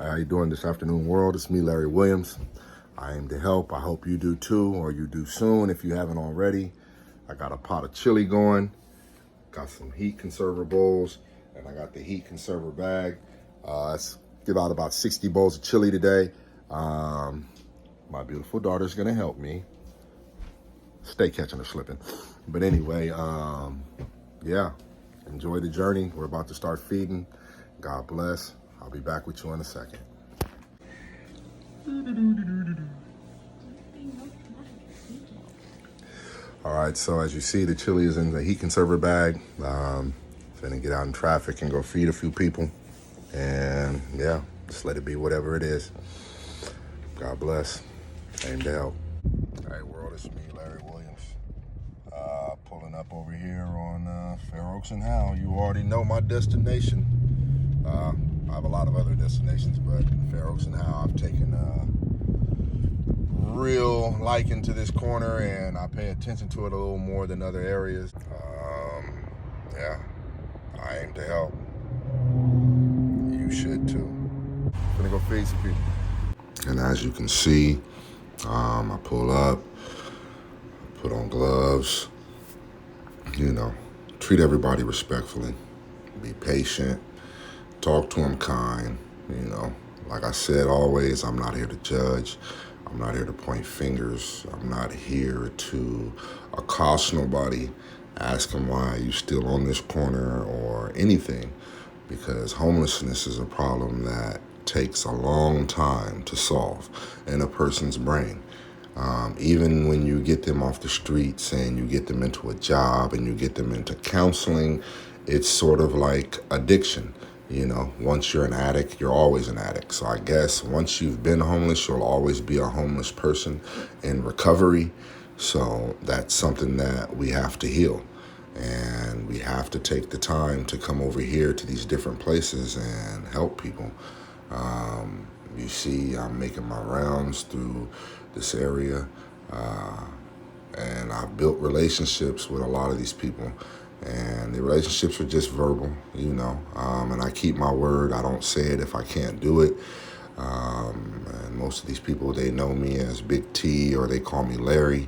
How you doing this afternoon, world? It's me, Larry Williams. I aim to help. I hope you do too, or you do soon if you haven't already. I got a pot of chili going, got some heat conserver bowls, and I got the heat conserver bag. Let's give out about 60 bowls of chili today. My beautiful daughter's gonna help me. Stay catching her slipping. But anyway, yeah, enjoy the journey. We're about to start feeding. God bless. I'll be back with you in a second. All right, so as you see, the chili is in the heat conserver bag. Finna get out in traffic and go feed a few people. And yeah, just let it be whatever it is. God bless. Aim to help. All right, world, it's me, Larry Williams. Pulling up over here on Fair Oaks and H.E.L.P. You already know my destination. I have a lot of other destinations, but Fair Oaks and H.E.L.P. I've taken real liking to this corner, and I pay attention to it a little more than other areas. Yeah, I aim to help. You should too. Gonna go feed some people. And as you can see, I pull up, put on gloves, treat everybody respectfully, be patient, talk to them kind, Like I said, always, I'm not here to judge. I'm not here to point fingers. I'm not here to accost nobody, ask them why you still on this corner or anything, because homelessness is a problem that takes a long time to solve in a person's brain. Even when you get them off the streets and you get them into a job and you get them into counseling, it's sort of like addiction. Once you're an addict, you're always an addict. So I guess once you've been homeless, you'll always be a homeless person in recovery. So that's something that we have to heal. And we have to take the time to come over here to these different places and help people. You see, I'm making my rounds through this area. And I've built relationships with a lot of these people. And the relationships are just verbal, and I keep my word. I don't say it if I can't do it. And most of these people, they know me as Big T, or they call me Larry.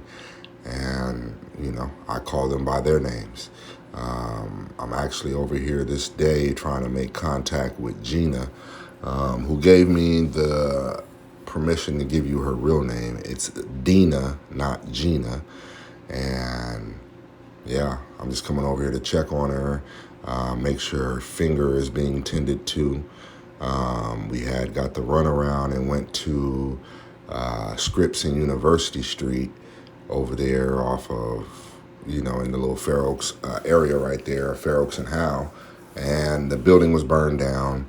And, I call them by their names. I'm actually over here this day trying to make contact with Gina, who gave me the permission to give you her real name. It's Dina, not Gina. And yeah, I'm just coming over here to check on her, make sure her finger is being tended to. We had got the runaround and went to Scripps and University Street over there off of, in the little Fair Oaks area right there, Fair Oaks and H.E.L.P. And the building was burned down.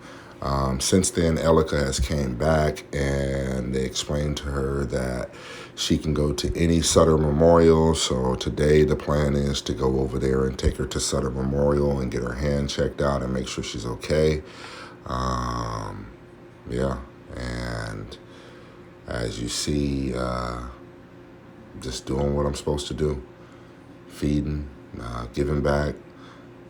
Since then, Elika has came back, and they explained to her that she can go to any Sutter Memorial. So today the plan is to go over there and take her to Sutter Memorial and get her hand checked out and make sure she's okay. Yeah, and as you see, just doing what I'm supposed to do. Feeding, giving back,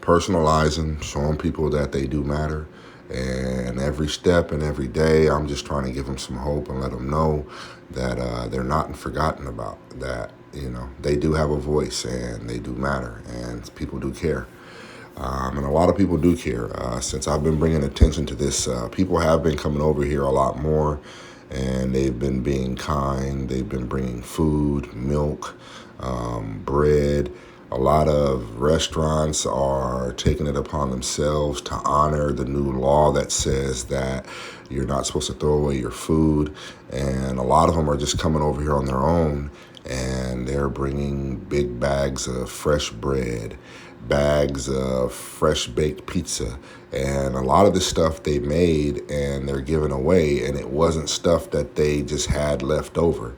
personalizing, showing people that they do matter. And every step and every day, I'm just trying to give them some hope and let them know that they're not forgotten about, that, they do have a voice and they do matter and people do care. And a lot of people do care. Since I've been bringing attention to this, people have been coming over here a lot more, and they've been being kind. They've been bringing food, milk, bread. A lot of restaurants are taking it upon themselves to honor the new law that says that you're not supposed to throw away your food. And a lot of them are just coming over here on their own, and they're bringing big bags of fresh bread, bags of fresh baked pizza, and a lot of the stuff they made and they're giving away, and it wasn't stuff that they just had left over.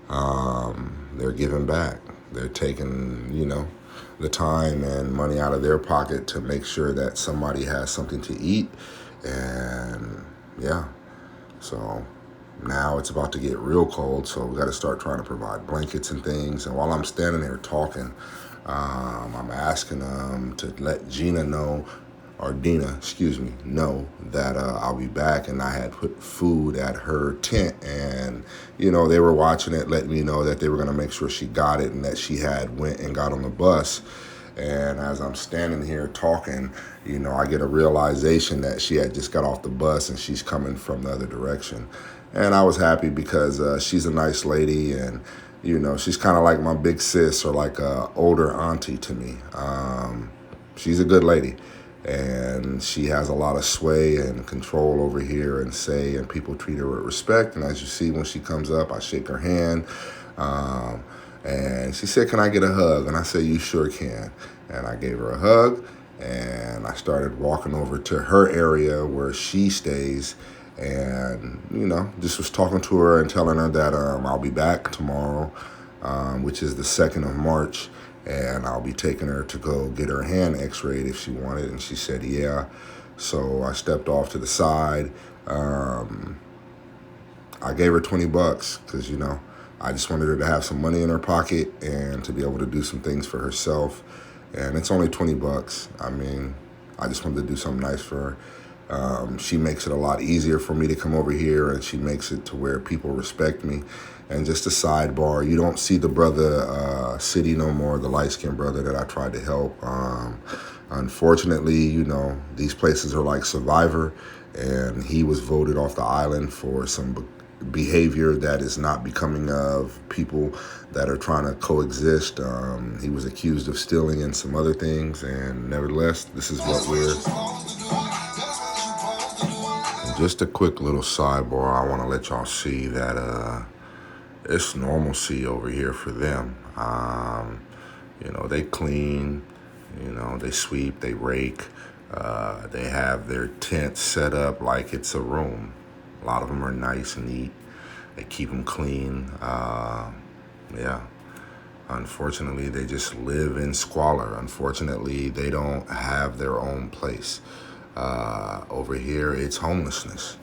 They're giving back. They're taking, the time and money out of their pocket to make sure that somebody has something to eat. And yeah, so now it's about to get real cold, so we got to start trying to provide blankets and things. And while I'm standing there talking, I'm asking them to let Gina know or Dina, excuse me, know that I'll be back, and I had put food at her tent, and they were watching it, letting me know that they were gonna make sure she got it and that she had went and got on the bus. And as I'm standing here talking, I get a realization that she had just got off the bus and she's coming from the other direction. And I was happy because she's a nice lady, and she's kind of like my big sis, or like a older auntie to me. She's a good lady, and she has a lot of sway and control over here and say, and people treat her with respect. And as you see, when she comes up, I shake her hand. Um, and she said, "Can I get a hug?" And I said, "You sure can." And I gave her a hug, and I started walking over to her area where she stays, and just was talking to her and telling her that I'll be back tomorrow, which is the 2nd of March, and I'll be taking her to go get her hand x-rayed if she wanted. And she said yeah. So I stepped off to the side. I gave her $20 because I just wanted her to have some money in her pocket and to be able to do some things for herself. And it's only $20. I mean, I just wanted to do something nice for her. She makes it a lot easier for me to come over here, and she makes it to where people respect me. And just a sidebar, you don't see the brother City no more, the light-skinned brother that I tried to help. Unfortunately, these places are like Survivor, and he was voted off the island for some behavior that is not becoming of people that are trying to coexist. He was accused of stealing and some other things, and nevertheless, this is what and just a quick little sidebar, I want to let y'all see that it's normalcy over here for them. They clean, they sweep, they rake, they have their tents set up like it's a room. A lot of them are nice and neat. They keep them clean. Yeah. Unfortunately, they just live in squalor. Unfortunately, they don't have their own place. Over here, it's homelessness.